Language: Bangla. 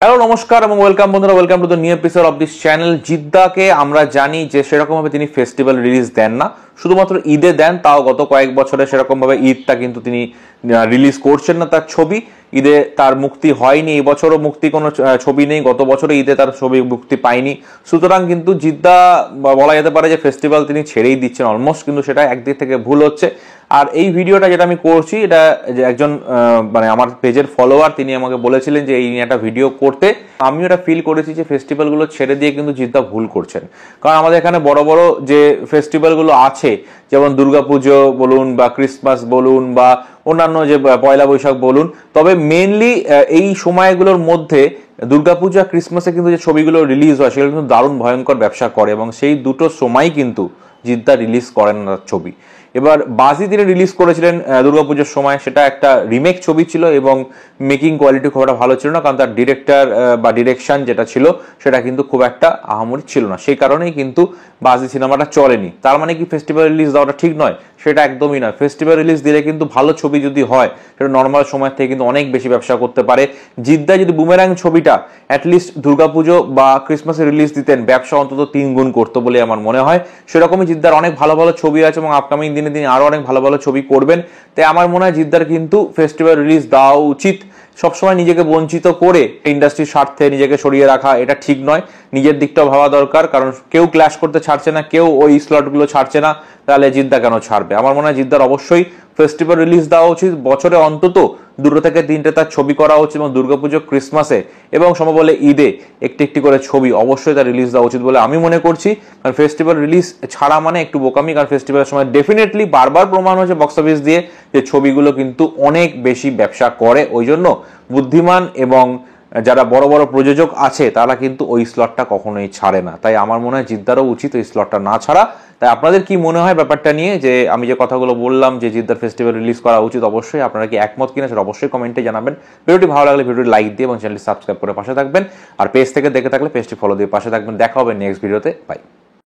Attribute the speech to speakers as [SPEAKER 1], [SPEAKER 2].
[SPEAKER 1] হ্যালো নমস্কার এবং ওয়েলকাম বন্ধুরা, welcome to the new episode of this channel. জিদ্দাকে আমরা জানি যে সেরকমভাবে তিনি ফেস্টিভ্যাল রিলিজ দেন না, শুধুমাত্র ঈদে দেন। তাও গত কয়েক বছরে সেরকমভাবে ঈদটা কিন্তু তিনি রিলিজ করছেন না তার ছবি। ঈদে তার মুক্তি হয়নি, এবছরও মুক্তি কোনো ছবি নেই, গত বছরে ঈদে তার ছবি মুক্তি পায়নি। সুতরাং কিন্তু জিদ্দা বলা যেতে পারে যে ফেস্টিভ্যাল তিনি ছেড়েই দিচ্ছেন অলমোস্ট, কিন্তু সেটা একদিক থেকে ভুল হচ্ছে। আর এই ভিডিওটা যেটা আমি করছি, এটা একজন মানে আমার পেজের ফলোয়ার, তিনি আমাকে বলেছিলেন যে এই নিয়ে একটা ভিডিও করতে। আমিও এটা ফিল করেছি যে ফেস্টিভ্যালগুলো ছেড়ে দিয়ে কিন্তু জিদ্দা ভুল করছেন। কারণ আমাদের এখানে বড় বড় যে ফেস্টিভ্যালগুলো আছে, যেমন দুর্গাপুজো বলুন বা ক্রিসমাস বলুন বা অন্যান্য যে পয়লা বৈশাখ বলুন, তবে মেনলি এই সময়গুলোর মধ্যে দুর্গাপূজা ক্রিসমাসে কিন্তু যে ছবিগুলো রিলিজ হয় সেগুলো কিন্তু দারুণ ভয়ঙ্কর ব্যবসা করে, এবং সেই দুটো সময় কিন্তু জিদ্দা রিলিজ করেন না ছবি। এবার বাজি তিনি রিলিজ করেছিলেন দুর্গাপুজোর সময়, সেটা একটা রিমেক ছবি ছিল এবং মেকিং কোয়ালিটি খুব একটা ভালো ছিল না, কারণ তার ডিরেক্টর বা ডিরেকশন যেটা ছিল সেটা কিন্তু খুব একটা আহামরি ছিল না। সেই কারণেই কিন্তু বাজি সিনেমাটা চলেনি। তার মানে কি ফেস্টিভ্যাল রিলিজ দেওয়াটা ঠিক নয়? সেটা একদমই নয়। ফেস্টিভ্যাল রিলিজ দিলে কিন্তু ভালো ছবি যদি হয় সেটা নর্মাল সময় থেকে কিন্তু অনেক বেশি ব্যবসা করতে পারে। জিদ্দা যদি বুমেরাং ছবিটা অ্যাটলিস্ট দুর্গাপুজো বা ক্রিসমাসে রিলিজ দিতেন, ব্যবসা অন্তত 3 গুণ করতো বলে আমার মনে হয়। সেরকমই জিদ্দার অনেক ভালো ভালো ছবি আছে এবং আপকামিং দিনে তিনি আরো অনেক ভালো ভালো ছবি করবেন। তাই আমার মনে হয় জিদ্দার কিন্তু ফেস্টিভ্যাল রিলিজ দেওয়া উচিত। সবসময় নিজেকে বঞ্চিত করে ইন্ডাস্ট্রির স্বার্থে নিজেকে সরিয়ে রাখা এটা ঠিক নয়। নিজের দিকটাও ভাবা দরকার, কারণ কেউ ক্ল্যাশ করতে ছাড়ছে না, কেউ ওই স্লটগুলো ছাড়ছে না, তাহলে জিদ্দা কেন ছাড়বে? আমার মনে হয় জিদ্দার অবশ্যই ফেস্টিভ্যাল রিলিজ দেওয়া উচিত। বছরে অন্তত 2 থেকে 3টে তার ছবি করা উচিত, এবং দুর্গাপুজো ক্রিসমাসে এবং সম্ভব হলে ঈদে একটি একটি করে ছবি অবশ্যই তার রিলিজ দেওয়া উচিত বলে আমি মনে করছি। কারণ ফেস্টিভ্যাল রিলিজ ছাড়া মানে একটু বোকামি, কারণ ফেস্টিভ্যালের সময় ডেফিনেটলি বারবার প্রমাণ হয়েছে বক্স অফিস দিয়ে যে ছবিগুলো কিন্তু অনেক বেশি ব্যবসা করে। ওই জন্য বুদ্ধিমান এবং যারা বড় বড় প্রযোজক আছে তারা কিন্তু ওই স্লটটা কখনোই ছাড়ে না। তাই আমার মনে হয় জিদ্দারও উচিত ওই স্লটটা না ছাড়া। তাই আপনাদের কি মনে হয় ব্যাপারটা নিয়ে, যে আমি যে কথাগুলো বললাম যে জিদ্দার ফেস্টিভ্যাল রিলিজ করা উচিত? অবশ্যই আপনারা কি একমত কিনা সেটা অবশ্যই কমেন্টে জানাবেন। ভিডিওটি ভালো লাগলে ভিডিওটি লাইক দিয়ে এবং চ্যানেলটি সাবস্ক্রাইব করে পাশে থাকবেন। আর পেজ থেকে দেখে থাকলে পেজটি ফলো দিয়ে পাশে থাকবেন। দেখা হবে নেক্সট ভিডিওতে। বাই।